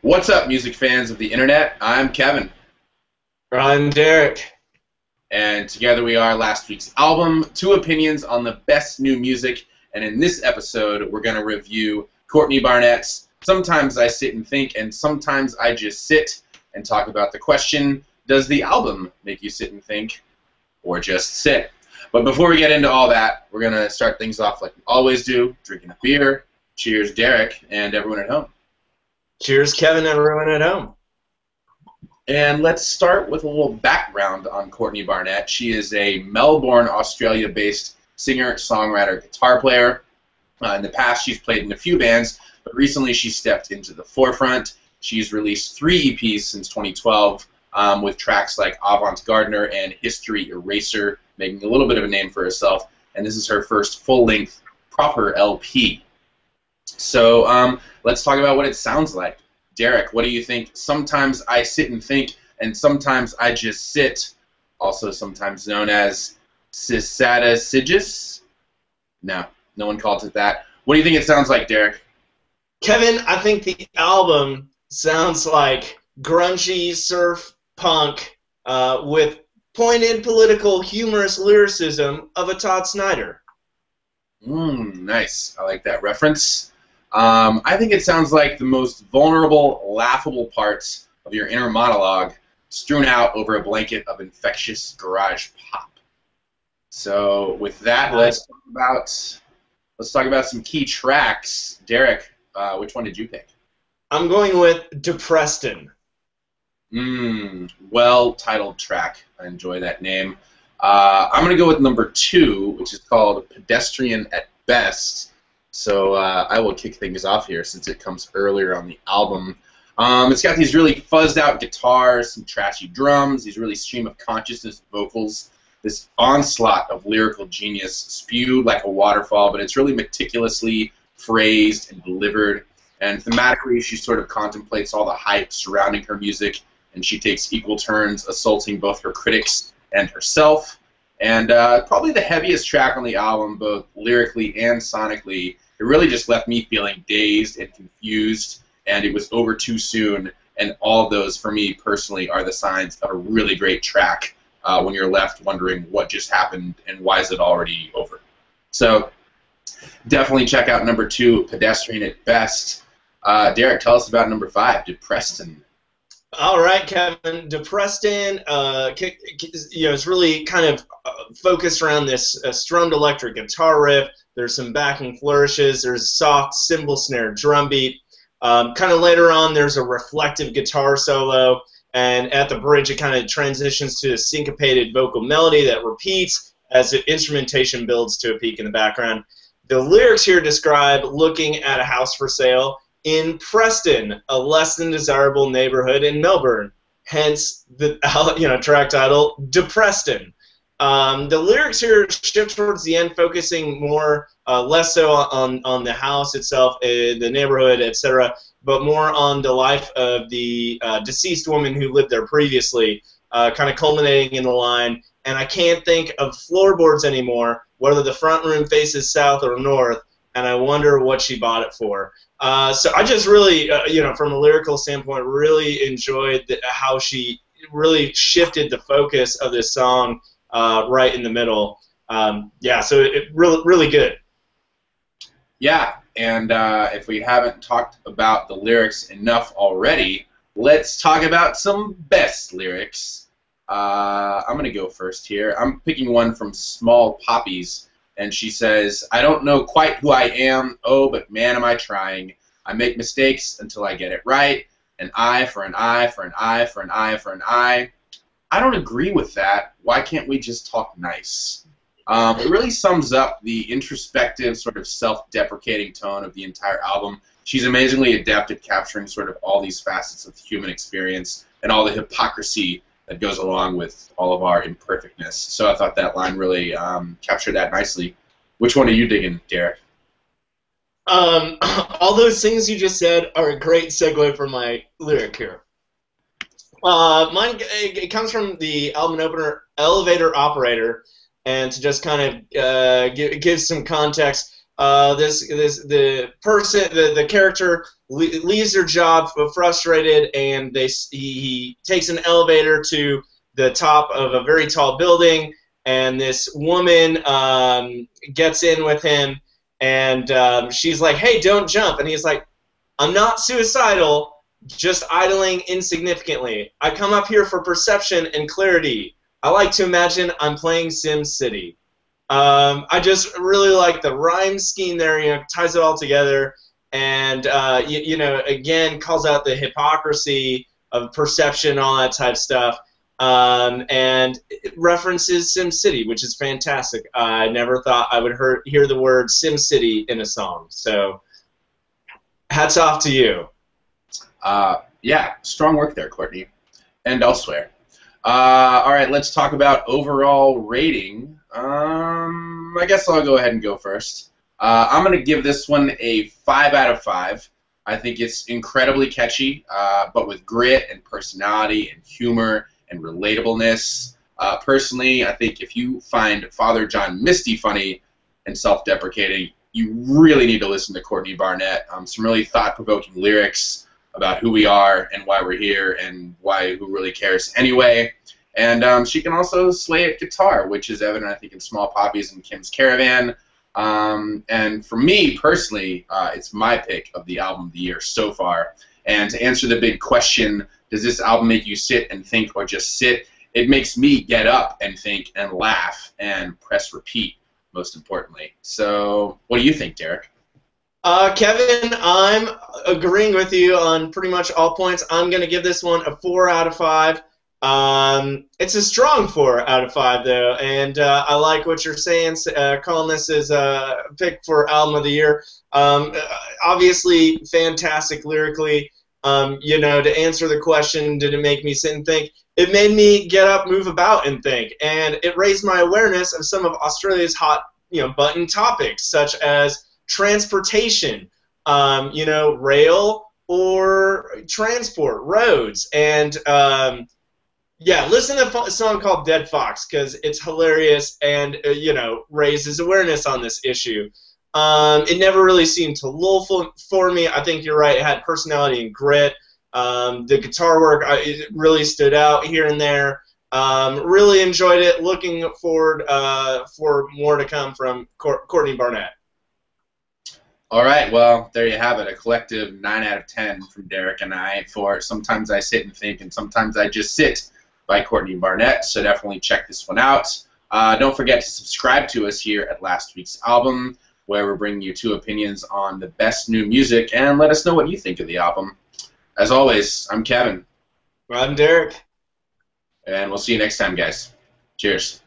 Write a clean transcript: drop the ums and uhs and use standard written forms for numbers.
What's up, music fans of the internet? I'm Kevin. I'm Derek. And together we are last week's album, Two Opinions on the Best New Music. And in this episode, we're going to review Courtney Barnett's Sometimes I Sit and Think, and Sometimes I Just Sit, and talk about the question, does the album make you sit and think, or just sit? But before we get into all that, we're going to start things off like we always do, drinking a beer. Cheers, Derek, and everyone at home. Cheers, Kevin, everyone at home. And let's start with a little background on Courtney Barnett. She is a Melbourne, Australia-based singer, songwriter, guitar player. In the past, she's played in a few bands, but recently she stepped into the forefront. She's released 3 EPs since 2012, with tracks like Avant Gardener and History Eraser, making a little bit of a name for herself. And this is her first full-length, proper LP. So let's talk about what it sounds like. Derek, what do you think? Sometimes I sit and think, and sometimes I just sit, also sometimes known as suicidal. No one calls it that. What do you think it sounds like, Derek? Kevin, I think the album sounds like grungy surf punk with pointed political humorous lyricism of a Todd Snider. Nice. I like that reference. I think it sounds like the most vulnerable, laughable parts of your inner monologue strewn out over a blanket of infectious garage pop. So with that, let's talk about some key tracks. Derek, which one did you pick? I'm going with Depreston. Well-titled track. I enjoy that name. I'm going to go with number 2, which is called Pedestrian At. So I will kick things off here since it comes earlier on the album. It's got these really fuzzed out guitars, some trashy drums, these really stream of consciousness vocals, this onslaught of lyrical genius spewed like a waterfall, but it's really meticulously phrased and delivered. And thematically, she sort of contemplates all the hype surrounding her music, and she takes equal turns assaulting both her critics and herself. And probably the heaviest track on the album, both lyrically and sonically, it really just left me feeling dazed and confused, and it was over too soon. And all of those, for me personally, are the signs of a really great track when you're left wondering what just happened and why is it already over. So definitely check out number 2, Pedestrian At Best. Derek, tell us about number 5, Depreston. All right, Kevin. Depreston, it's really kind of focused around this strummed electric guitar riff. There's some backing flourishes. There's a soft cymbal snare drum beat. Kind of later on, there's a reflective guitar solo, and at the bridge, it kind of transitions to a syncopated vocal melody that repeats as the instrumentation builds to a peak in the background. The lyrics here describe looking at a house for sale in Preston, a less than desirable neighborhood in Melbourne. Hence the track title, Depreston. The lyrics here shift towards the end, focusing more, less so on the house itself, the neighborhood, etc., but more on the life of the deceased woman who lived there previously, kind of culminating in the line, and I can't think of floorboards anymore, whether the front room faces south or north, and I wonder what she bought it for. So I just really, from a lyrical standpoint, really enjoyed how she really shifted the focus of this song right in the middle. So it really good. Yeah, and if we haven't talked about the lyrics enough already, let's talk about some best lyrics. I'm going to go first here. I'm picking one from Small Poppies. And she says, I don't know quite who I am, oh, but man, am I trying. I make mistakes until I get it right. An eye for an eye for an eye for an eye for an eye. I don't agree with that. Why can't we just talk nice? It really sums up the introspective, sort of self-deprecating tone of the entire album. She's amazingly adept at capturing sort of all these facets of the human experience and all the hypocrisy that goes along with all of our imperfectness. So I thought that line really captured that nicely. Which one are you digging, Derek? All those things you just said are a great segue for my lyric here. Mine, it comes from the album opener, Elevator Operator, and to just kind of give some context, the character leaves their job frustrated, and he takes an elevator to the top of a very tall building, and this woman gets in with him, and she's like, "Hey, don't jump," and he's like, "I'm not suicidal, just idling insignificantly. I come up here for perception and clarity. I like to imagine I'm playing SimCity." I just really like the rhyme scheme there, ties it all together, and again, calls out the hypocrisy of perception, all that type of stuff, and it references SimCity, which is fantastic. I never thought I would hear the word SimCity in a song, so hats off to you. Yeah, strong work there, Courtney, and elsewhere. All right, let's talk about overall rating. I guess I'll go ahead and go first. I'm going to give this one a 5 out of 5. I think it's incredibly catchy, but with grit and personality and humor and relatableness. Personally, I think if you find Father John Misty funny and self-deprecating, you really need to listen to Courtney Barnett. Some really thought-provoking lyrics about who we are and why we're here and who really cares anyway. And she can also slay at guitar, which is evident, I think, in Small Poppies and Kim's Caravan. And for me, personally, it's my pick of the album of the year so far. And to answer the big question, does this album make you sit and think or just sit? It makes me get up and think and laugh and press repeat, most importantly. So what do you think, Derek? Kevin, I'm agreeing with you on pretty much all points. I'm going to give this one a 4 out of 5. It's a strong 4 out of 5, though, and I like what you're saying, calling this as a pick for Album of the Year. Obviously, fantastic lyrically. To answer the question, did it make me sit and think? It made me get up, move about, and think, and it raised my awareness of some of Australia's hot, button topics, such as transportation, rail or transport, roads, and listen to a song called Dead Fox because it's hilarious and raises awareness on this issue. It never really seemed to lull for me. I think you're right. It had personality and grit. The guitar work it really stood out here and there. Really enjoyed it. Looking forward for more to come from Courtney Barnett. All right, well, there you have it, a collective 9 out of 10 from Derek and I for Sometimes I Sit and Think and Sometimes I Just Sit by Courtney Barnett, so definitely check this one out. Don't forget to subscribe to us here at Last Week's Album, where we're bringing you 2 opinions on the best new music, and let us know what you think of the album. As always, I'm Kevin. I'm Derek. And we'll see you next time, guys. Cheers.